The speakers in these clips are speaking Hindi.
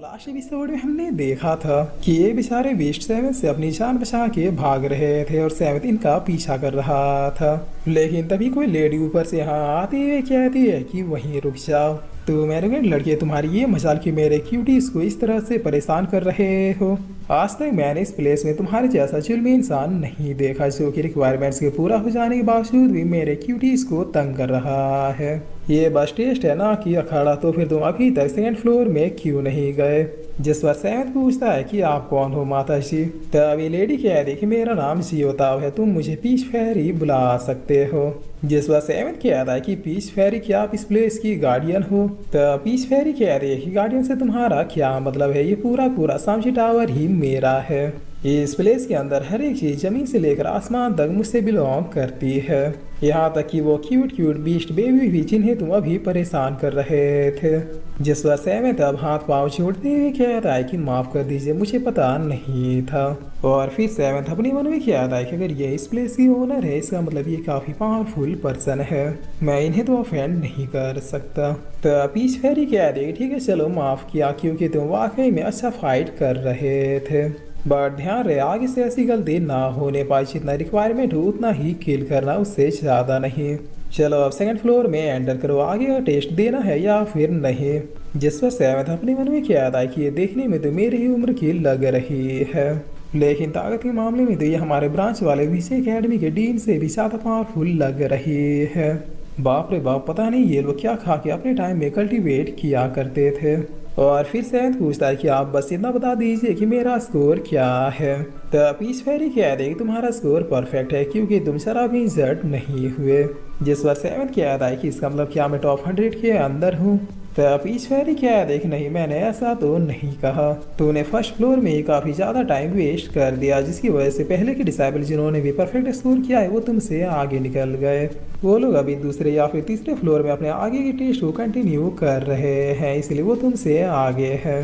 लास्ट एपिसोड में हमने देखा था कि ये बेचारे वेस्ट सेवन से अपनी जान बचा के भाग रहे थे और सेवन इनका पीछा कर रहा था। लेकिन तभी कोई लेडी ऊपर से यहाँ आती है, कहती है कि वहीं रुक जाओ। तो मेरे लड़के, तुम्हारी ये मजाल कि मेरे क्यूटीज को इस तरह से परेशान कर रहे हो। आज तक मैंने इस प्लेस में तुम्हारे जैसा जुल्मी इंसान नहीं देखा जो कि रिक्वायरमेंट्स के पूरा हो जाने के बावजूद भी मेरे क्यूटीज को तंग कर रहा है। ये बस टेस्ट है ना कि अखाड़ा। तो फिर तुम अभी तक सेकंड फ्लोर में क्यों नहीं गए? जिस पर सेवन पूछता है कि आप कौन हो माता जी। तब ये लेडी कह रही कि मेरा नाम जियोताव है, तुम मुझे पीच फेरी बुला सकते हो। जिस पर सेवन कहता है कि पीच फेरी, क्या आप इस प्लेस की गार्डियन हो? तब पीच फेरी कह रही है कि गार्डियन से तुम्हारा क्या मतलब है, ये पूरा सामची टावर ही मेरा है। इस प्लेस के अंदर हर एक चीज जमीन से लेकर आसमान तक मुझसे बिलोंग करती है, यहाँ तक कि वो क्यूट बीस्ट बेबी भी जिन्हें तुम अभी परेशान कर रहे थे। जिस पर सेवन तब हाथ पाँव जोड़ते हुए कह रहा है कि माफ कर दीजिए, मुझे पता नहीं था। और फिर सेवन अपने मन में कह रहा है कि अगर ये इस प्लेस की ओनर है, इसका मतलब ये काफी पावरफुल पर्सन है, मैं इन्हें तो ऑफेंड नहीं कर सकता। तो पीच फेरी कह रही ठीक है चलो माफ किया, क्योंकि तुम वाकई में अच्छा फाइट कर रहे थे। बट ध्यान रहे आगे से ऐसी गलती ना होने पाए, जितना रिक्वायरमेंट हो उतना ही किल करना, उससे ज़्यादा नहीं। चलो अब सेकंड फ्लोर में एंटर करो, आगे का टेस्ट देना है या फिर नहीं। जिस पर सेवन अपने मन में क्या था कि ये देखने में तो मेरी ही उम्र की लग रही है, लेकिन ताकत के मामले में तो ये हमारे ब्रांच वाले विजय एकेडमी के डीन से भी ज़्यादा पावरफुल लग रही है। बाप रे बाप, पता नहीं ये लोग क्या खा के अपने टाइम में कल्टीवेट किया करते थे। और फिर सेवन पूछता है कि आप बस इतना बता दीजिए कि मेरा स्कोर क्या है। तो पीच फेरी कह रही कि तुम्हारा स्कोर परफेक्ट है, क्योंकि तुम जरा भी इंजर्ड नहीं हुए। जिस पर सेवन कह रहा है कि इसका मतलब क्या मैं टॉप 100 के अंदर हूँ? तो पीच फेरी कह रही कि नहीं, मैंने ऐसा तो नहीं कहा। तूने फर्स्ट फ्लोर में काफी ज्यादा टाइम वेस्ट कर दिया, जिसकी वजह से पहले के डिसाइबल जिन्होंने भी परफेक्ट स्कोर किया है वो तुमसे आगे निकल गए। वो लोग अभी दूसरे या फिर तीसरे फ्लोर में अपने आगे के टेस्ट को कंटिन्यू कर रहे हैं, इसलिए वो तुमसे आगे है।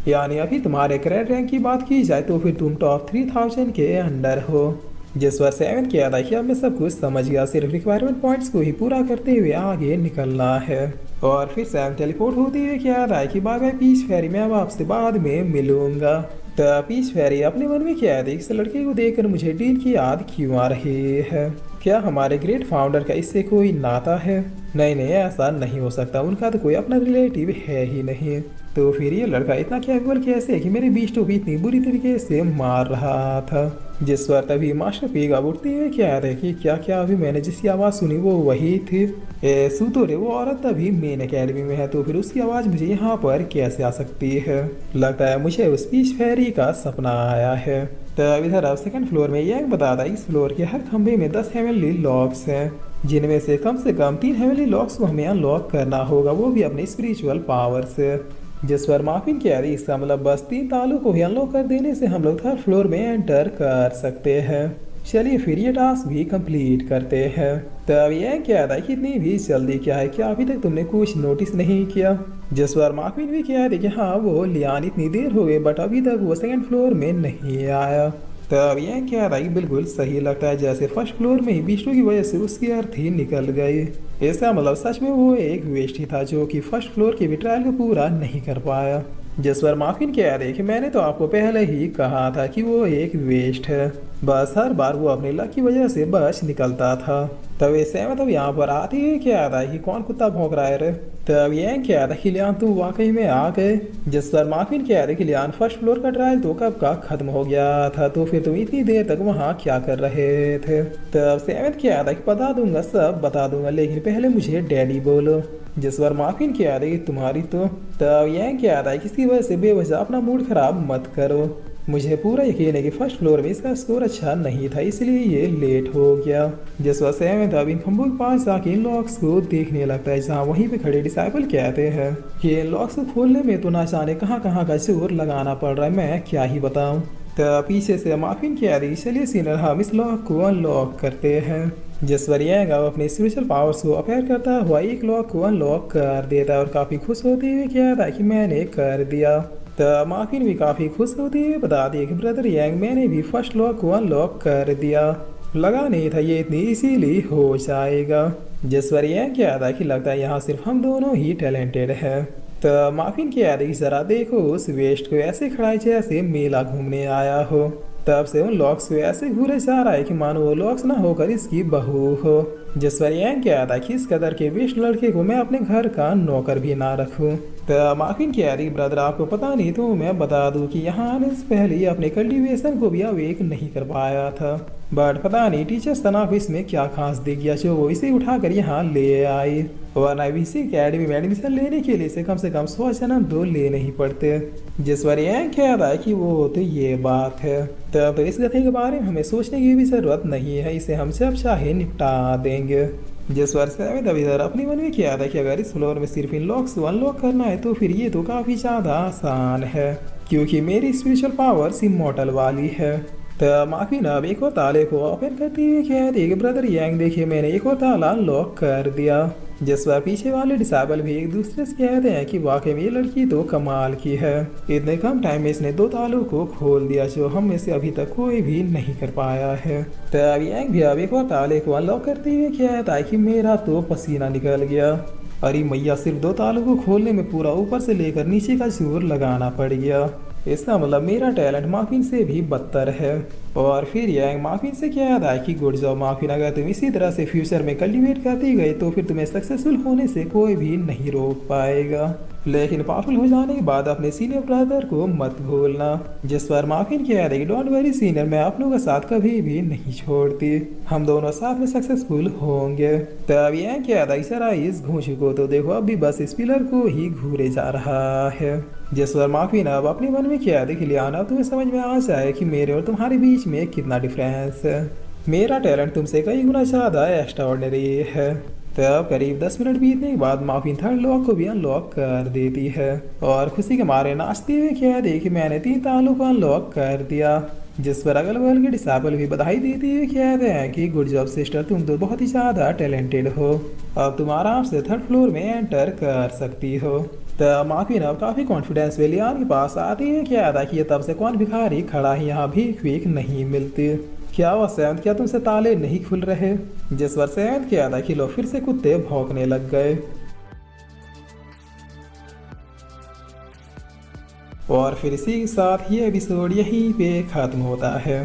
यानी अभी तुम्हारे करेक्ट रैंक की बात की जाए तो फिर तुम टॉप 3000 के अंडर हो। जिस पर सेवन किया था कि अब मैं सब कुछ समझ गया, सिर्फ रिक्वायरमेंट पॉइंट्स को ही पूरा करते हुए आगे निकलना है। और फिर सेवन टेलीपोर्ट होते हुए कह रहा है कि बाय बाय पीच फेरी, मैं अब आपसे बाद में मिलूंगा। तो पीच फेरी अपने मन में कह रही इस लड़के को देखकर मुझे डीन की याद क्यों आ रही है। क्या हमारे ग्रेट फाउंडर का इससे कोई नाता है? नहीं ऐसा नहीं हो सकता, उनका तो कोई अपना रिलेटिव है ही नहीं। तो फिर ये लड़का इतना कैजुअल कैसे है कि मेरे बीस्टो भी इतनी बुरी तरीके से मार रहा था। जिस पर तभी मास्टर पीगा उठते हुए कह रहे कि क्या अभी मैंने जिसकी आवाज़ सुनी वो वही थी? सूतो रे, वो औरत तभी मेन अकेडमी में है, तो फिर उसकी आवाज़ मुझे यहाँ पर कैसे आ सकती है? लगता है मुझे उस पीच फेरी का सपना आया है। तब इधर अब सेकंड फ्लोर में यह बताता है इस फ्लोर के हर खंभे में 10 हेवनली लॉक्स हैं, जिनमें से कम 3 हेवनली लॉक्स को हमें अनलॉक करना होगा, वो भी अपने स्पिरिचुअल पावर से। जिस पर माफिन कह रही इसका मतलब बस 3 तालों को ही अनलॉक कर देने से हम लोग थर्ड फ्लोर में एंटर कर सकते हैं। चलिए फिर ये टास्क भी कंप्लीट करते हैं। तब यह क्या था कि इतनी भी जल्दी क्या है, क्या अभी तक तुमने कुछ नोटिस नहीं किया? जिस पर मार्कविन भी कह रही कि हाँ वो लियान इतनी देर हो गई बट अभी तक वो सेकंड फ्लोर में नहीं आया। तब यह कह रहा है कि बिल्कुल सही लगता है, जैसे फर्स्ट फ्लोर में ही बिष्णु की वजह से उसकी अर्थ ही निकल गई। इसका मतलब सच में वो एक वेस्ट ही था जो कि फर्स्ट फ्लोर के भी ट्रायल को पूरा नहीं कर पाया। जिस पर माफिन कह रहे कि मैंने तो आपको पहले ही कहा था कि वो एक वेस्ट है, बस हर बार वो अपने लक की वजह से बच निकलता था। तब ये सेवन तब यहाँ पर आती है क्या था कि कौन कुत्ता भौंक रहा है रे? तब यह क्या था कि लियान तू वाकई में आ गए। जिस पर माफिन कह रहे कि लियान फर्स्ट फ्लोर का ट्रायल तो कब का खत्म हो गया था, तो फिर तुम इतनी देर तक वहाँ क्या कर रहे थे? तब सेवन क्या था कि बता दूंगा, सब बता दूंगा, लेकिन पहले मुझे डैडी बोलो। जिस पर माफिन क्या रही तुम्हारी तो। तब यह क्या था किसी वजह से बेवजह अपना मूड खराब मत करो, मुझे पूरा यकीन है कि फर्स्ट फ्लोर में इसका स्कोर अच्छा नहीं था, इसलिए ये लेट हो गया। जिस वजह से मैं तब इन खंभों के पास जाके इन लॉक्स को देखने लगता है, जहाँ वहीं पे खड़े डिसाइबल कहते हैं कि इन लॉक्स को खोलने में तो ना जाने कहाँ का जोर लगाना पड़ रहा है, मैं क्या ही बताऊँ। तो पीछे से माफिन कह रही चलिए सीनियर हम इस लॉक को अनलॉक करते हैं। जिस पर यह अपने स्पिरिचुअल पावर्स को अपेयर करता हुआ एक लॉक को अनलॉक कर देता है और काफ़ी खुश होते हुए कह रहा है कि मैंने कर दिया। तो माफिन भी काफ़ी खुश होते हुए बता दिया कि ब्रदर यंग मैंने भी फर्स्ट लॉक को अनलॉक कर दिया, लगा नहीं था ये इतनी इजीली हो जाएगा। जिस पर यह क्या था कि लगता है यहाँ सिर्फ हम दोनों ही टैलेंटेड हैं। तो माफिन कह रही जरा देखो उस वेस्ट को ऐसे खड़ा है जैसे मेला घूमने आया हो। तब से उन लॉक्स को ऐसे घूरे जा रहा है कि मानो वो लॉक्स ना होकर इसकी बहू हो। जिस पर यह क्या था कि इस कदर के वेस्ट लड़के को मैं अपने घर का नौकर भी ना रखूं। तो माफिन कह रही ब्रदर आपको पता नहीं तो मैं बता दूं कि यहाँ आने से पहले ही अपने कल्टीवेशन को भी अवेक नहीं कर पाया था। बट पता नहीं टीचर्स तना को इसमें क्या खास दिख गया जो वो इसे उठाकर यहाँ ले आई। वरना इसी अकेडमी में एडमिशन लेने के लिए से कम 100 जन्म तो लेने ही पड़ते। जिस पर यह कह रहा है कि वो तो ये बात है। तब इस गधे के बारे में हमें सोचने की भी जरूरत नहीं है, इसे हम जब चाहे निपटा देंगे। जिस पर सैविद अभी अपनी मन में किया था कि अगर इस फ्लोर में सिर्फ इन लॉक्स को अनलॉक करना है तो फिर ये तो काफी ज्यादा आसान है क्योंकि मेरी स्पिरिचुअल पावर्स इमॉर्टल वाली है। तो माफी ना अब एक और ताले को ओपन करते हुए कह रही कि ब्रदर यांग देखिए मैंने एक और ताला अनलॉक कर दिया। जिस पर पीछे वाले डिसेबल भी एक दूसरे से कहते हैं कि वाकई में ये लड़की तो कमाल की है, इतने कम टाइम में इसने 2 तालों को खोल दिया जो हम में से अभी तक कोई भी नहीं कर पाया है। तो अब यांग भी अब एक और ताले को अनलॉक करते हुए कहता है कि मेरा तो पसीना निकल गया। अरे मैया सिर्फ 2 तालों को खोलने में पूरा ऊपर से लेकर नीचे का जोर लगाना पड़ गया। इसका मतलब मेरा टैलेंट माफिन से भी बदतर है। और फिर यांग माफिन से क्या याद आया कि गुड जॉब माफिन, अगर तुम इसी तरह से फ्यूचर में कल्टीवेट करती गई तो फिर तुम्हें सक्सेसफुल होने से कोई भी नहीं रोक पाएगा, लेकिन पावरफुल हो जाने के बाद अपने सीनियर ब्रदर को मत भूलना। जिस पर माफिन कह रही डोंट वरी सीनियर, मैं अपनों का साथ कभी भी नहीं छोड़ती, हम दोनों साथ में सक्सेसफुल होंगे। तब यह क्या था जरा इस घूंसे को तो देखो अभी बस इस पिलर को ही घूरे जा रहा है। जिस पर माफिन अब अपने मन में क्या देख लिया ना तुम्हें समझ में आ जाए कि मेरे और तुम्हारे बीच में कितना डिफरेंस है। मेरा टैलेंट तुमसे कई गुना ज्यादा एक्स्ट्रा ऑर्डिनरी है। तब करीब 10 मिनट बीतने के बाद माफिन थर्ड लॉक को भी अनलॉक कर देती है और खुशी के मारे नाचते हुए कह दे कि मैंने 3 तालों को अनलॉक कर दिया। जिस पर अगल बगल के डिसेबल भी बधाई देती हुए कहते हैं कि गुड जॉब सिस्टर, तुम तो बहुत ही ज्यादा टैलेंटेड हो, अब तुम आराम से 3rd फ्लोर में एंटर कर सकती हो। तो माफिन अब काफी कॉन्फिडेंस में लियान के पास आती है क्या था कि ये तब से कौन भिखारी खड़ा है यहाँ, भीख वीख नहीं मिलती। क्या हुआ सैंत, क्या तुमसे ताले नहीं खुल रहे? जिस पर सैंत क्या था कि लो फिर से कुत्ते भौंकने लग गए। और फिर इसी के साथ ये एपिसोड यहीं पे खत्म होता है।